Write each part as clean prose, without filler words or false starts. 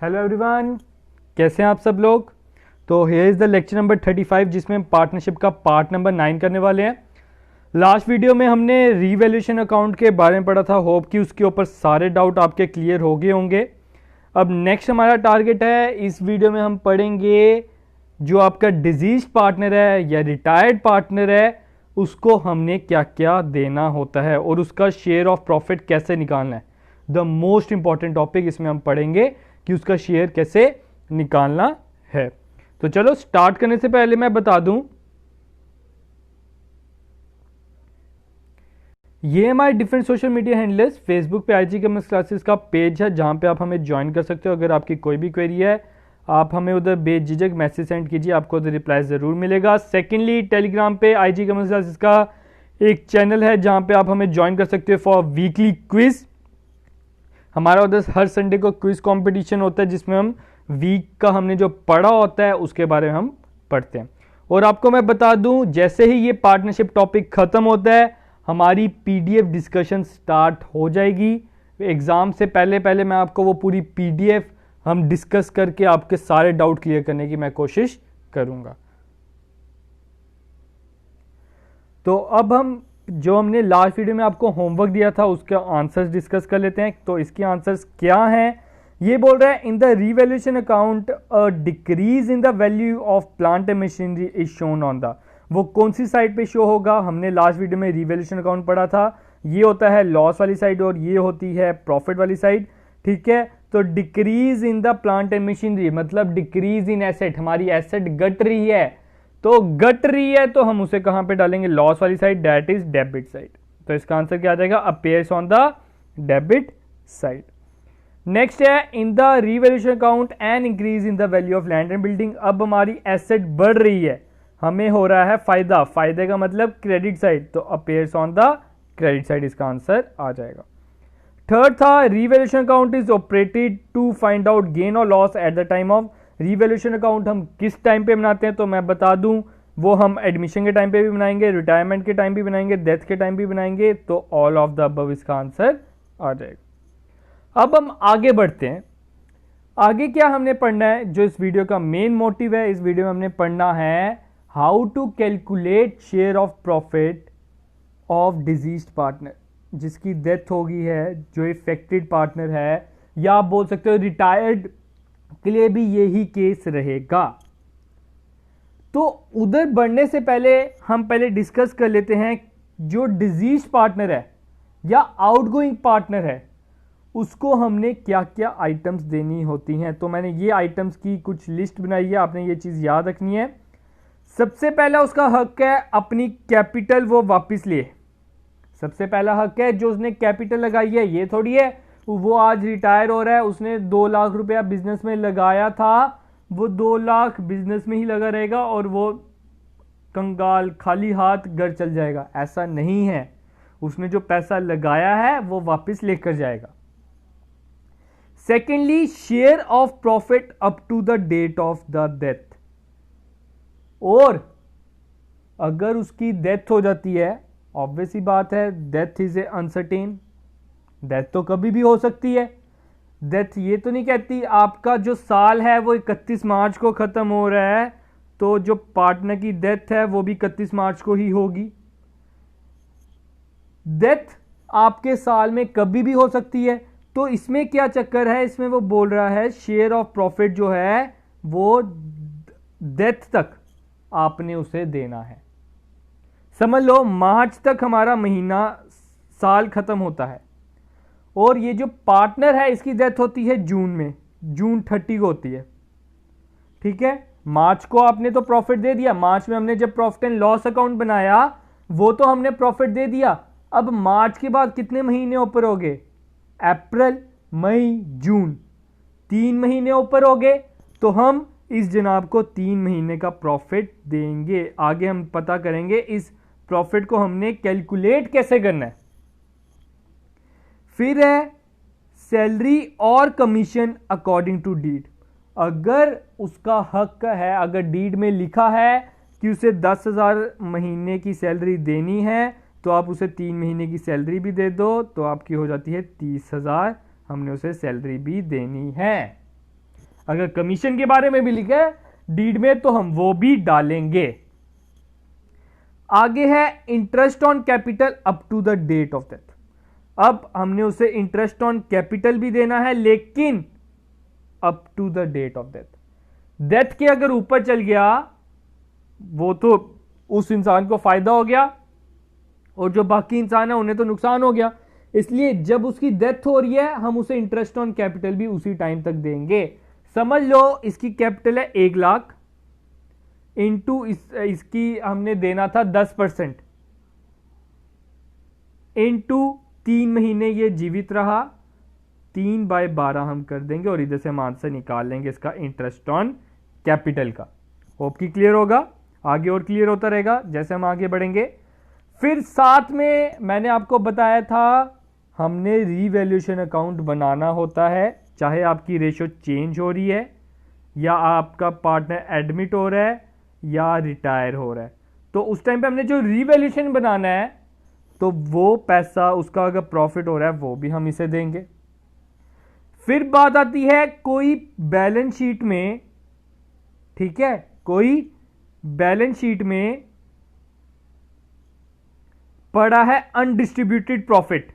Hello everyone, कैसे हैं आप सब लोग। तो here is the lecture number 35 जिसमें हम पार्टनरशिप का पार्ट नंबर 9 करने वाले हैं। लास्ट वीडियो में हमने रीवैल्यूएशन अकाउंट के बारे में पढ़ा था। होप कि उसके ऊपर सारे डाउट आपके क्लियर हो गए होंगे। अब नेक्स्ट हमारा टारगेट है, इस वीडियो में हम पढ़ेंगे जो आपका डिजीज पार्टनर है या रिटायर्ड पार्टनर है, उसको हमने क्या क्या देना होता है और उसका शेयर ऑफ प्रॉफिट कैसे निकालना है। द मोस्ट इंपॉर्टेंट टॉपिक इसमें हम पढ़ेंगे कि उसका शेयर कैसे निकालना है। तो चलो स्टार्ट करने से पहले मैं बता दूं, ये हमारे different social media handles Facebook पे आईजी कॉमर्स क्लासेस का पेज है जहां पे आप हमें ज्वाइन कर सकते हो। अगर आपकी कोई भी क्वेरी है आप हमें उधर बेझिझक मैसेज सेंड कीजिए, आपको उधर रिप्लाई ज़रूर मिलेगा। सेकेंडली, टेलीग्राम पे आईजी कॉमर्स क्लासेस का एक चैनल है जहां पे आप हमें ज्वाइन कर सकते हो फॉर वीकली क्विज। हमारा उधर हर संडे को क्विज कंपटीशन होता है जिसमें हम वीक का हमने जो पढ़ा होता है उसके बारे में हम पढ़ते हैं। और आपको मैं बता दूं, जैसे ही ये पार्टनरशिप टॉपिक खत्म होता है हमारी पीडीएफ डिस्कशन स्टार्ट हो जाएगी। एग्जाम से पहले पहले मैं आपको वो पूरी पीडीएफ हम डिस्कस करके आपके सारे डाउट क्लियर करने की मैं कोशिश करूंगा। तो अब हम जो हमने लास्ट वीडियो में आपको होमवर्क दिया था उसके आंसर्स डिस्कस कर लेते हैं। तो इसके आंसर्स क्या हैं, ये बोल रहा है in the revaluation account a decrease in the value of plant and machinery is shown on the. वो कौन सी साइड पे शो होगा, हमने लास्ट वीडियो में रीवैल्यूएशन अकाउंट पढ़ा था, ये होता है लॉस वाली साइड और ये होती है प्रॉफिट वाली साइड। ठीक है, तो decrease in the plant and machinery मतलब डिक्रीज इन एसेट, हमारी एसेट घट रही है, तो घट रही है तो हम उसे कहां पे डालेंगे, लॉस वाली side, that is debit side. तो इसका आंसर क्या आ जाएगा, appears on the debit side. Next है in the revaluation account and increase in the value of land and building. अब हमारी एसेट बढ़ रही है, हमें हो रहा है फायदा, फायदे का मतलब क्रेडिट साइड, तो appears on the credit side, इसका आंसर आ जाएगा। थर्ड था revaluation account is operated to find out gain और loss at the time of. Revaluation account हम किस टाइम पे बनाते हैं, तो मैं बता दूं वो हम एडमिशन के टाइम पे भी बनाएंगे, रिटायरमेंट के टाइम भी बनाएंगे, डेथ के टाइम भी बनाएंगे, तो ऑल ऑफ द अबव इसका आंसर आ जाएगा। अब हम आगे बढ़ते हैं। आगे क्या हमने पढ़ना है, जो इस वीडियो का मेन मोटिव है, इस वीडियो में हमने पढ़ना है how to calculate share of profit of deceased partner, जिसकी डेथ हो गई है, जो इफेक्टेड पार्टनर है, या आप बोल सकते हो रिटायर्ड के लिए भी यही केस रहेगा। तो उधर बढ़ने से पहले हम पहले डिस्कस कर लेते हैं जो डिजीज पार्टनर है या आउटगोइंग पार्टनर है उसको हमने क्या क्या आइटम्स देनी होती हैं। तो मैंने ये आइटम्स की कुछ लिस्ट बनाई है, आपने ये चीज याद रखनी है। सबसे पहला उसका हक है अपनी कैपिटल वो वापस ले। सबसे पहला हक है जो उसने कैपिटल लगाई है, ये थोड़ी है वो आज रिटायर हो रहा है, उसने 2 लाख रुपया बिजनेस में लगाया था, वो 2 लाख बिजनेस में ही लगा रहेगा और वो कंगाल खाली हाथ घर चल जाएगा, ऐसा नहीं है। उसने जो पैसा लगाया है वो वापस लेकर जाएगा। Secondly, share of profit up to the date of the death. और अगर उसकी डेथ हो जाती है, ऑब्वियस ही बात है, death is a uncertain, death तो कभी भी हो सकती है। डेथ ये तो नहीं कहती आपका जो साल है वो 31 मार्च को खत्म हो रहा है, तो जो पार्टनर की डेथ है वो भी 31 मार्च को ही होगी। डेथ आपके साल में कभी भी हो सकती है। तो इसमें क्या चक्कर है, इसमें वो बोल रहा है शेयर ऑफ प्रॉफिट जो है वो डेथ तक आपने उसे देना है। समझ लो मार्च तक हमारा महीना साल खत्म होता है और ये जो पार्टनर है इसकी डेथ होती है जून में, जून 30 को होती है। ठीक है, मार्च को आपने तो प्रॉफिट दे दिया, मार्च में हमने जब प्रॉफिट एंड लॉस अकाउंट बनाया वो तो हमने प्रॉफिट दे दिया। अब मार्च के बाद कितने महीने ऊपर हो गए, अप्रैल मई जून, 3 महीने ऊपर हो गए, तो हम इस जनाब को 3 महीने का प्रॉफिट देंगे। आगे हम पता करेंगे इस प्रॉफिट को हमने कैलकुलेट कैसे करना है। फिर है सैलरी और कमीशन अकॉर्डिंग टू डीड। अगर उसका हक है, अगर डीड में लिखा है कि उसे 10,000 महीने की सैलरी देनी है तो आप उसे 3 महीने की सैलरी भी दे दो तो आपकी हो जाती है 30,000, हमने उसे सैलरी भी देनी है। अगर कमीशन के बारे में भी लिखा है डीड में तो हम वो भी डालेंगे। आगे है interest on capital up to the date of death. अब हमने उसे इंटरेस्ट ऑन कैपिटल भी देना है, लेकिन up to the date of death. Death के अगर ऊपर चल गया वो तो उस इंसान को फायदा हो गया और जो बाकी इंसान है उन्हें तो नुकसान हो गया। इसलिए जब उसकी डेथ हो रही है हम उसे इंटरेस्ट ऑन कैपिटल भी उसी टाइम तक देंगे। समझ लो इसकी कैपिटल है 1 लाख इंटू इसकी हमने देना था 10% इंटू 3 महीने ये जीवित रहा, 3/12 हम कर देंगे और इधर से हम आंसर निकाल लेंगे इसका इंटरेस्ट ऑन कैपिटल का। होप की क्लियर होगा, आगे और क्लियर होता रहेगा जैसे हम आगे बढ़ेंगे। फिर साथ में मैंने आपको बताया था हमने रीवैल्यूएशन अकाउंट बनाना होता है, चाहे आपकी रेशो चेंज हो रही है या आपका पार्टनर एडमिट हो रहा है या रिटायर हो रहा है। तो उस टाइम पे हमने जो रीवैल्यूएशन बनाना है तो वो पैसा उसका अगर प्रॉफिट हो रहा है वो भी हम इसे देंगे। फिर बात आती है कोई बैलेंस शीट में, ठीक है, कोई बैलेंस शीट में पड़ा है अनडिस्ट्रीब्यूटेड प्रॉफिट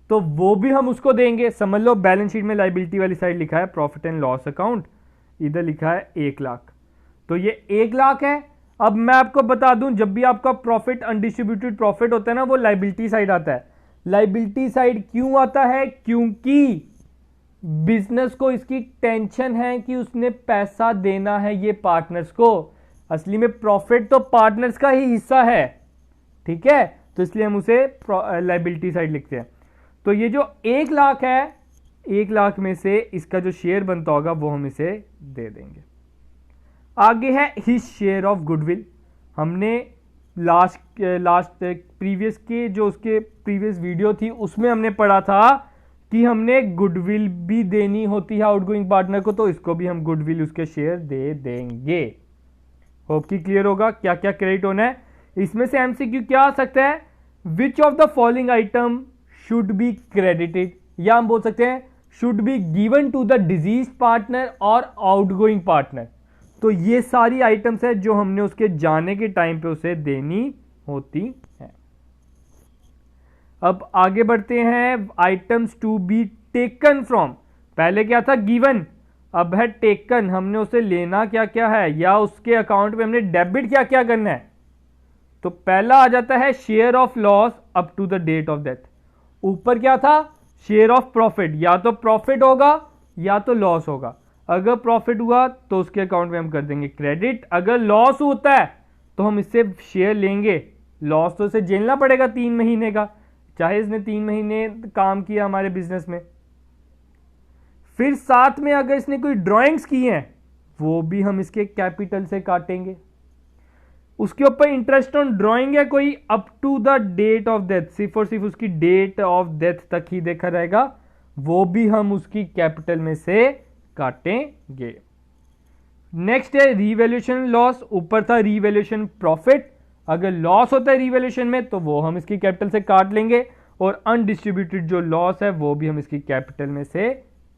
तो वो भी हम उसको देंगे। समझ लो बैलेंस शीट में लायबिलिटी वाली साइड लिखा है प्रॉफिट एंड लॉस अकाउंट, इधर लिखा है 1 लाख, तो ये 1 लाख है। अब मैं आपको बता दूं जब भी आपका प्रॉफिट अनडिस्ट्रीब्यूटेड प्रॉफिट होता है ना वो लायबिलिटी साइड आता है। लायबिलिटी साइड क्यों आता है? क्योंकि बिजनेस को इसकी टेंशन है कि उसने पैसा देना है ये पार्टनर्स को। असली में प्रॉफिट तो पार्टनर्स का ही हिस्सा है, ठीक है, तो इसलिए हम उसे लायबिलिटी साइड लिखते हैं। तो ये जो 1 लाख है 1 लाख में से इसका जो शेयर बनता होगा वो हम इसे दे देंगे। आगे है हिज शेयर ऑफ गुडविल। हमने लास्ट प्रीवियस के जो उसके प्रीवियस वीडियो थी उसमें हमने पढ़ा था कि हमने गुडविल भी देनी होती है आउटगोइंग पार्टनर को, तो इसको भी हम गुडविल उसके शेयर दे देंगे। होप की क्लियर होगा क्या क्या क्रेडिट होना है। इसमें से एमसीक्यू क्या आ सकता है? Which of the following item should be credited, या हम बोल सकते हैं should be given to the deceased partner और आउटगोइंग पार्टनर। तो ये सारी आइटम्स है जो हमने उसके जाने के टाइम पे उसे देनी होती है। अब आगे बढ़ते हैं, items to be taken from. पहले क्या था? गिवन, अब है टेकन। हमने उसे लेना क्या क्या है या उसके अकाउंट में हमने डेबिट क्या क्या करना है। तो पहला आ जाता है share of loss up to the date of death. ऊपर क्या था? शेयर ऑफ प्रॉफिट, या तो प्रॉफिट होगा या तो लॉस होगा। अगर प्रॉफिट हुआ तो उसके अकाउंट में हम कर देंगे क्रेडिट, अगर लॉस होता है तो हम इससे शेयर लेंगे। लॉस तो इसे झेलना पड़ेगा 3 महीने का, चाहे इसने 3 महीने काम किया हमारे बिजनेस में। फिर साथ में अगर इसने कोई ड्राइंग्स की हैं वो भी हम इसके कैपिटल से काटेंगे। उसके ऊपर इंटरेस्ट ऑन ड्राइंग है कोई up to the date of death, सिर्फ और सिर्फ उसकी डेट ऑफ डेथ तक ही देखा रहेगा, वो भी हम उसकी कैपिटल में से काटेंगे। नेक्स्ट है रीवैल्यूएशन लॉस। ऊपर था रीवैल्यूएशन प्रॉफिट, अगर लॉस होता है रीवैल्यूएशन में तो वो हम इसकी कैपिटल से काट लेंगे, और अनडिस्ट्रीब्यूटेड जो लॉस है वो भी हम इसकी कैपिटल में से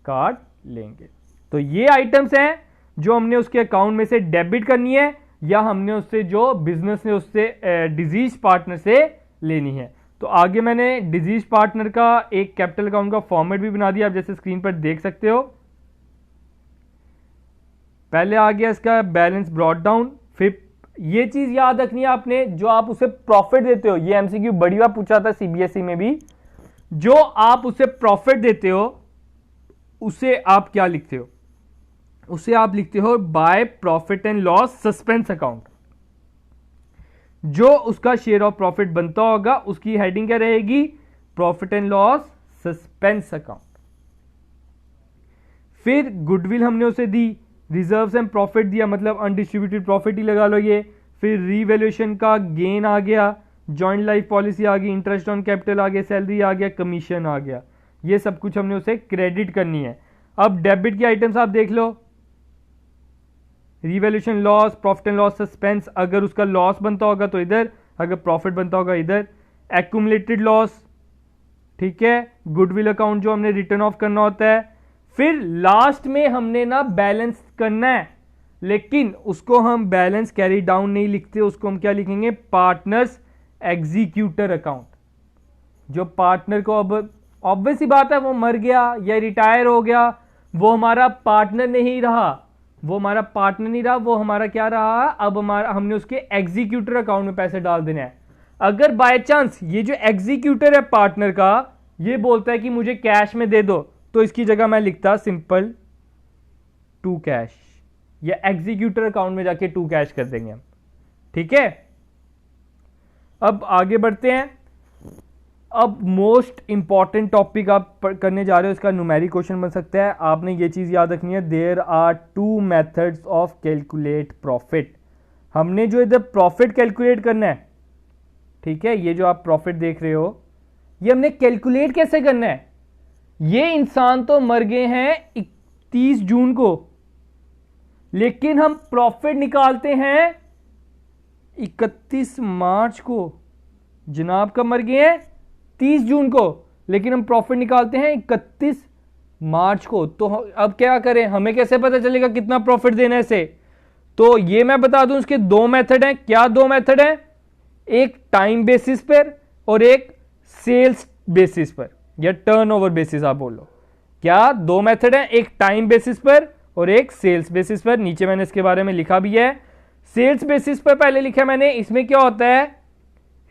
काट लेंगे। तो ये आइटम्स हैं जो हमने उसके अकाउंट में से डेबिट करनी है या हमने उससे जो बिजनेस ने उससे डिजीज पार्टनर से लेनी है। तो आगे मैंने डिजीज पार्टनर का एक कैपिटल अकाउंट का फॉर्मेट भी बना दिया, आप जैसे स्क्रीन पर देख सकते हो। पहले आ गया इसका बैलेंस ब्रॉट डाउन। फिर ये चीज याद रखनी है आपने, जो आप उसे प्रॉफिट देते हो, ये एमसीक्यू बड़ी बार पूछा था सीबीएसई में भी, जो आप उसे प्रॉफिट देते हो उसे आप क्या लिखते हो? उसे आप लिखते हो by profit and loss suspense account. जो उसका शेयर ऑफ प्रॉफिट बनता होगा उसकी हेडिंग क्या रहेगी? Profit and loss suspense account. फिर गुडविल हमने उसे दी, रिजर्व्स एंड प्रॉफिट दिया, मतलब अनडिस्ट्रीब्यूटेड प्रॉफिट ही लगा लो ये। फिर रीवैल्यूएशन का गेन आ गया, जॉइंट लाइफ पॉलिसी आ गई, इंटरेस्ट ऑन कैपिटल आ गया, सैलरी आ गया, कमीशन आ गया। ये सब कुछ हमने उसे क्रेडिट करनी है। अब डेबिट की आइटम्स आप देख लो, revaluation loss, profit and loss suspense, अगर उसका लॉस बनता होगा तो इधर, अगर प्रॉफिट बनता होगा इधर। एक्यूमुलेटेड लॉस, ठीक है, गुडविल अकाउंट जो हमने रिटर्न ऑफ करना होता है। फिर लास्ट में हमने ना बैलेंस करना है, लेकिन उसको हम बैलेंस कैरी डाउन नहीं लिखते, उसको हम क्या लिखेंगे, पार्टनर्स एग्जीक्यूटर अकाउंट। जो पार्टनर को, अब ऑब्वियस ही बात है, वो मर गया या रिटायर हो गया, वो हमारा पार्टनर नहीं रहा, वो हमारा पार्टनर नहीं रहा, वो हमारा क्या रहा, अब हमारा हमने उसके एग्जीक्यूटर अकाउंट में पैसे डाल देने हैं। अगर बाय चांस ये जो एग्जीक्यूटर है पार्टनर का, ये बोलता है कि मुझे कैश में दे दो, तो इसकी जगह मैं लिखता सिंपल टू कैश, या एग्जीक्यूटर अकाउंट में जाके टू कैश कर देंगे हम। ठीक है, अब आगे बढ़ते हैं। अब मोस्ट इंपॉर्टेंट टॉपिक आप करने जा रहे हो, इसका न्यूमेरिक क्वेश्चन बन सकता है। आपने ये चीज याद रखनी है, there are two methods of calculate profit. हमने जो इधर प्रॉफिट कैलकुलेट करना है, ठीक है, ये जो आप प्रॉफिट देख रहे हो, ये हमने कैलकुलेट कैसे करना है। ये इंसान तो मर गए हैं 31 जून को, लेकिन हम प्रॉफिट निकालते हैं 31 मार्च को। जनाब कब मर गए हैं, 30 जून को, लेकिन हम प्रॉफिट निकालते हैं 31 मार्च को। तो अब क्या करें, हमें कैसे पता चलेगा कितना प्रॉफिट देना है इसे। तो ये मैं बता दूं, इसके दो मेथड हैं। क्या दो मेथड हैं, एक टाइम बेसिस पर और एक सेल्स बेसिस पर, या टर्नओवर बेसिस आप बोल लो। क्या दो मेथड हैं, एक टाइम बेसिस पर और एक सेल्स बेसिस पर। नीचे मैंने इसके बारे में लिखा भी है। सेल्स बेसिस पर पहले लिखा मैंने, इसमें क्या होता है,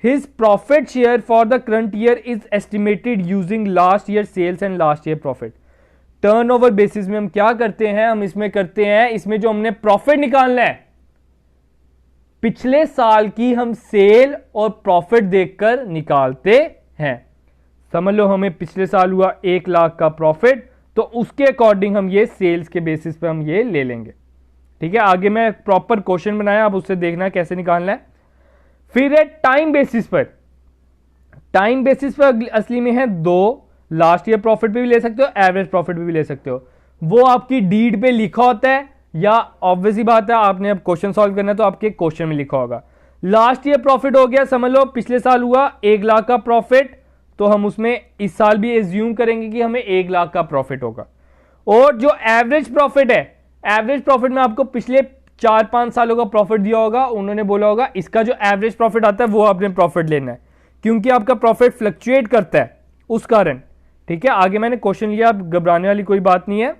His profit share for the current year is estimated using last year sales and last year profit. Turnover basis में हम क्या करते हैं, हम इसमें करते हैं, इसमें जो हमने प्रॉफिट निकालना है, पिछले साल की हम सेल और प्रॉफिट देखकर निकालते हैं। समझ लो हमें पिछले साल हुआ 1 लाख का प्रॉफिट, तो उसके अकॉर्डिंग हम ये सेल्स के बेसिस पे हम ये ले लेंगे। ठीक है, आगे मैं प्रॉपर क्वेश्चन बनाया, आप उससे देखना कैसे निकालना है। फिर है टाइम बेसिस पर। टाइम बेसिस पर असली में है दो, लास्ट ईयर प्रॉफिट पे भी ले सकते हो, एवरेज प्रॉफिट पे भी ले सकते हो। वो आपकी डीड पे लिखा होता है, या ऑब्वियस ही बात है, आपने अब क्वेश्चन सॉल्व करना है तो आपके क्वेश्चन में लिखा होगा। लास्ट ईयर प्रॉफिट हो गया, समझ लो पिछले साल हुआ 1 लाख का प्रॉफिट, तो हम उसमें इस साल भी एज्यूम करेंगे कि हमें 1 लाख का प्रॉफिट होगा। और जो एवरेज प्रॉफिट है, एवरेज प्रॉफिट में आपको पिछले 4-5 सालों का प्रॉफिट दिया होगा, उन्होंने बोला होगा इसका जो एवरेज प्रॉफिट आता है वो आपने प्रॉफिट लेना है, क्योंकि आपका प्रॉफिट फ्लक्चुएट करता है उस कारण। ठीक है, आगे मैंने क्वेश्चन लिया, अब घबराने वाली कोई बात नहीं है।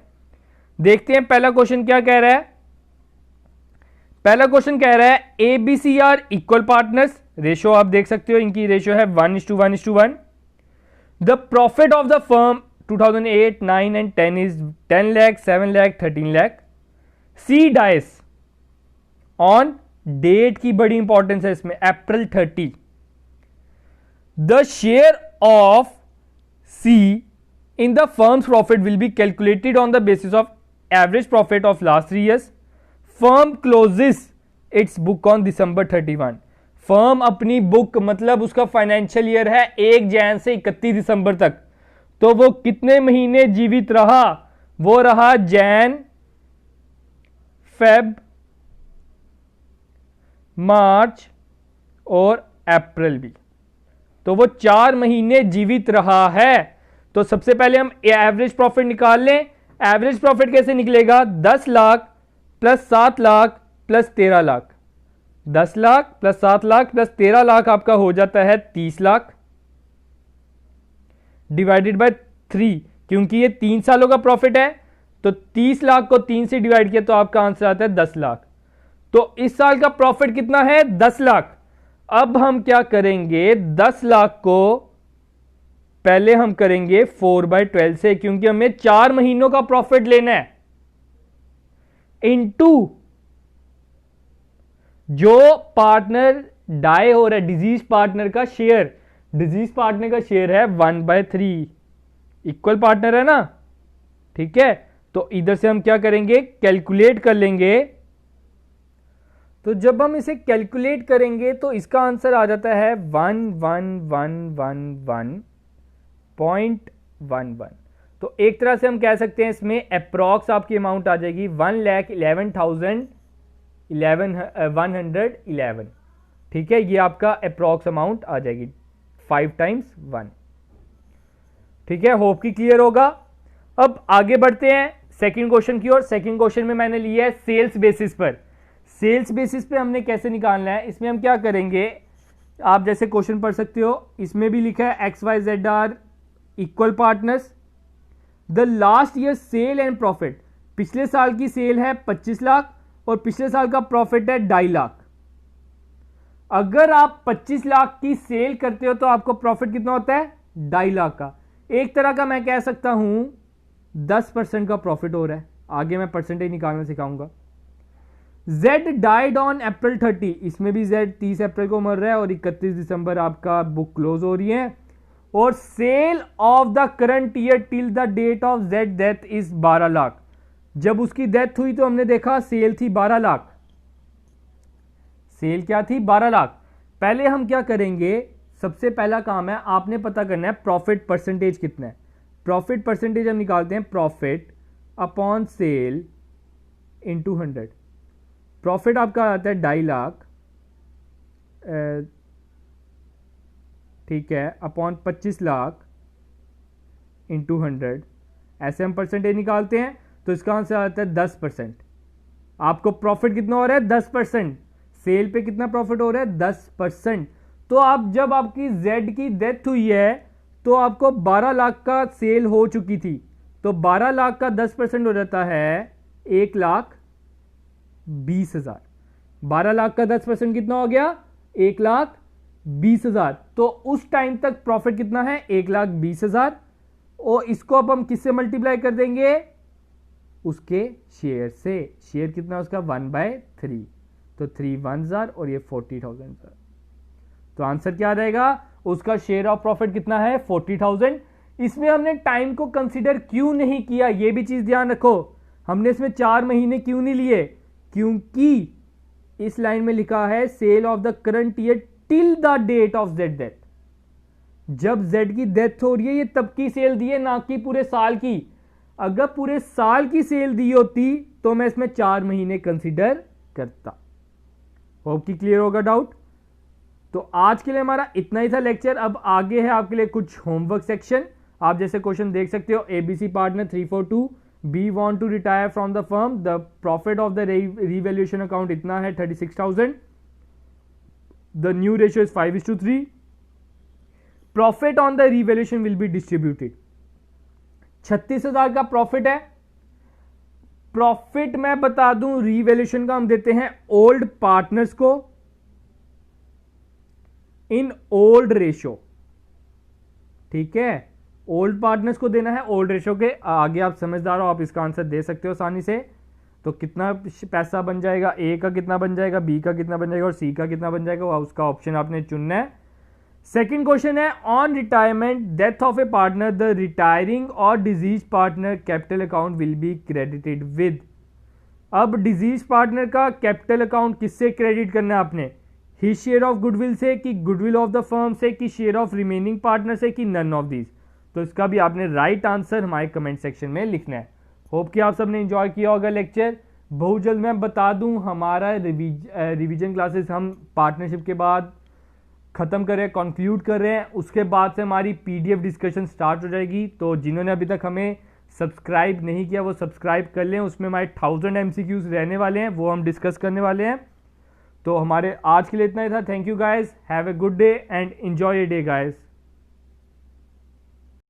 देखते हैं पहला क्वेश्चन क्या कह रहा है। पहला क्वेश्चन कह रहा है ABC are equal partners, ratio आप देख सकते हो, इनकी रेशियो है 1:1:1। The profit of the firm 2008, 9 and 10 is 10 lakh, 7 lakh, 13 lakh. C dies on date की बड़ी इंपॉर्टेंस है इसमें, April 30। The share of C in the firm's profit will be calculated on the basis of average profit of last 3 years। Firm closes its book on December 31। Firm अपनी book, मतलब उसका financial year है 1 जनवरी से 31 दिसंबर तक, तो वो कितने महीने जीवित रहा, वो रहा जैन, फेब, मार्च और अप्रैल भी, तो वो 4 महीने जीवित रहा है। तो सबसे पहले हम एवरेज प्रॉफिट निकाल लें। एवरेज प्रॉफिट कैसे निकलेगा, 10 lakh plus 7 lakh plus 13 lakh. 10 lakh plus 7 lakh plus 13 lakh आपका हो जाता है 30 लाख, डिवाइडेड बाय 3, क्योंकि ये 3 सालों का प्रॉफिट है, तो 30 लाख को 3 से डिवाइड किया तो आपका आंसर आता है 10 लाख। तो इस साल का प्रॉफिट कितना है, 10 लाख। अब हम क्या करेंगे, 10 लाख को पहले हम करेंगे 4/12 से, क्योंकि हमें 4 महीनों का प्रॉफिट लेना है, इनटू जो पार्टनर डाई हो रहा है, डिजीज पार्टनर का शेयर, डिजीज पार्टनर का शेयर है 1/3, इक्वल पार्टनर है ना। ठीक है, तो इधर से हम क्या करेंगे, कैलकुलेट कर लेंगे। तो जब हम इसे कैलकुलेट करेंगे तो इसका आंसर आ जाता है 1111.11। तो एक तरह से हम कह सकते हैं इसमें अप्रॉक्स आपकी अमाउंट आ जाएगी 1,11,111। ठीक है, ये आपका अप्रॉक्स अमाउंट आ जाएगी 5 times 1। ठीक है, होप की क्लियर होगा। अब आगे बढ़ते हैं सेकंड क्वेश्चन की ओर। सेकंड क्वेश्चन में मैंने लिया है सेल्स बेसिस पर। सेल्स बेसिस पे हमने कैसे निकालना है, इसमें हम क्या करेंगे, आप जैसे क्वेश्चन पढ़ सकते हो, इसमें भी लिखा है X Y Z are equal partners, the last year sale and profit, पिछले साल की सेल है 25 लाख और पिछले साल का प्रॉफिट है 2.5 लाख। अगर आप 25 लाख की सेल करते हो तो आपको प्रॉफिट कितना होता है, 2.5 लाख का। एक तरह का मैं कह सकता हूं 10% का प्रॉफिट हो रहा है। आगे मैं परसेंटेज निकालना सिखाऊंगा। Z डाइड ऑन अप्रैल 30, इसमें भी Z 30 अप्रैल को मर रहा है और 31 दिसंबर आपका बुक क्लोज हो रही है। और sale of the current year till the date of Z death is 12 lakh. जब उसकी डेथ हुई तो हमने देखा सेल थी 12 लाख। सेल क्या थी, 12 लाख। पहले हम क्या करेंगे, सबसे पहला काम है आपने पता करना है प्रॉफिट परसेंटेज कितना है। प्रॉफिट परसेंटेज हम निकालते हैं profit upon sale into 100। Profit आपका आता है 2.5 लाख, ठीक है, अपॉन 25 लाख इंटू 100। ऐसे हम परसेंटेज निकालते हैं तो इसका आंसर आता है 10%। आपको प्रॉफिट कितना हो रहा है, 10%। सेल पे कितना प्रॉफिट हो रहा है, 10%। तो आप जब आपकी जेड की डेथ हुई है तो आपको 12 लाख का सेल हो चुकी थी, तो 12 लाख का 10% हो जाता है 1,20,000। 12 लाख का 10% कितना हो गया, 1,20,000। तो उस टाइम तक प्रॉफिट कितना है, 1,20,000। और इसको अब हम किससे मल्टीप्लाई कर देंगे, उसके शेयर से। शेयर कितना उसका 1/3, तो 3 1,000 और ये 40,000। तो आंसर क्या रहेगा, उसका शेयर ऑफ प्रॉफिट कितना है, 40,000। इसमें हमने टाइम को कंसीडर क्यों नहीं किया, ये भी चीज ध्यान रखो। हमने इसमें 4 महीने क्यों नहीं लिए, क्योंकि इस लाइन में लिखा है sale of the current year till the date of Z death. जब जेड की डेथ हो रही है ये तब की सेल दी है, ना कि पूरे साल की। अगर पूरे साल की सेल दी होती तो मैं इसमें 4 महीने कंसीडर करता। होप कि क्लियर होगा डाउट। तो आज के लिए हमारा इतना ही था लेक्चर। अब आगे है आपके लिए कुछ होमवर्क सेक्शन। आप जैसे क्वेश्चन देख सकते हो, ABC partner 342 B want to retire from the firm, the profit of the revaluation account इतना है 36,000, the new ratio is 5:3, profit on the revaluation will be distributed. 36,000 का प्रॉफिट है। प्रॉफिट मैं बता दूं रिवैल्यूएशन का हम देते हैं ओल्ड पार्टनर्स को इन ओल्ड रेशियो, ठीक है, ओल्ड पार्टनर्स को देना है ओल्ड रेशियो के। आगे आप समझदार हो, आप इसका आंसर दे सकते हो आसानी से। तो कितना पैसा बन जाएगा, ए का कितना बन जाएगा, बी का कितना बन जाएगा और सी का कितना बन जाएगा, उसका ऑप्शन आपने चुनना है। सेकंड क्वेश्चन है on retirement death of a partner the retiring और deceased partner capital account will be credited with. अब डिजीज पार्टनर का कैपिटल अकाउंट किससे क्रेडिट करना है आपने, ही शेयर ऑफ गुडविल से, कि गुडविल ऑफ द फर्म से, कि शेयर ऑफ रिमेनिंग पार्टनर से, कि नन ऑफ दीज। तो इसका भी आपने राइट आंसर हमारे कमेंट सेक्शन में लिखना है। होप कि आप सबने एंजॉय किया होगा लेक्चर। बहुत जल्द मैं बता दूं हमारा रिवीजन क्लासेस हम पार्टनरशिप के बाद खत्म कर रहे हैं, कंक्लूड कर रहे हैं। उसके बाद से हमारी पीडीएफ डिस्कशन स्टार्ट हो जाएगी। तो जिन्होंने अभी तक हमें सब्सक्राइब नहीं किया वो सब्सक्राइब कर लें। उसमें हमारे 1000 MCQs रहने वाले हैं, वो हम डिस्कस करने वाले हैं। तो हमारे आज के लिए इतना ही था। Thank you guys, have a good day and enjoy your day guys.